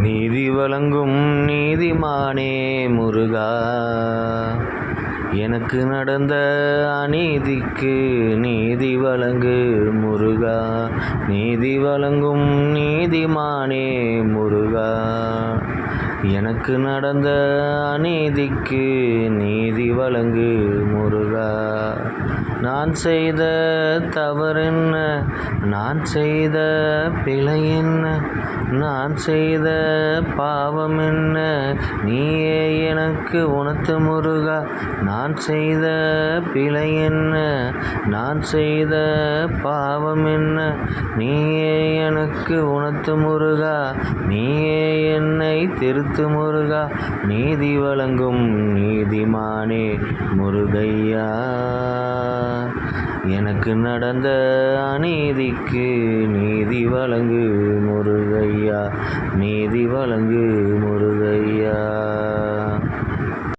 நீதி வழங்கும் நீதிமானே முருகா, எனக்கு நடந்த அநீதிக்கு நீதி வழங்கு முருகா. நீதி வழங்கும் நீதிமானே முருகா, எனக்கு நடந்த அநீதிக்கு நீதி வழங்கு முருகா. நான் செய்த தவறென்ன, நான் செய்த பிழை என்ன, நான் செய்த பாவம் என்ன, நீயே எனக்கு உணர்த்து முருகா. நான் செய்த பிழை என்ன, நான் செய்த பாவம் என்ன, நீயே எனக்கு உணர்த்து முருகா. நீயே என்னை திருத்து முருகா. நீதி வழங்கும் நீதிமானே முருகையா, எனக்கு நடந்த அநீதிக்கு நீதி வழங்கு முருகையா. நீதி வழங்கு முருகையா.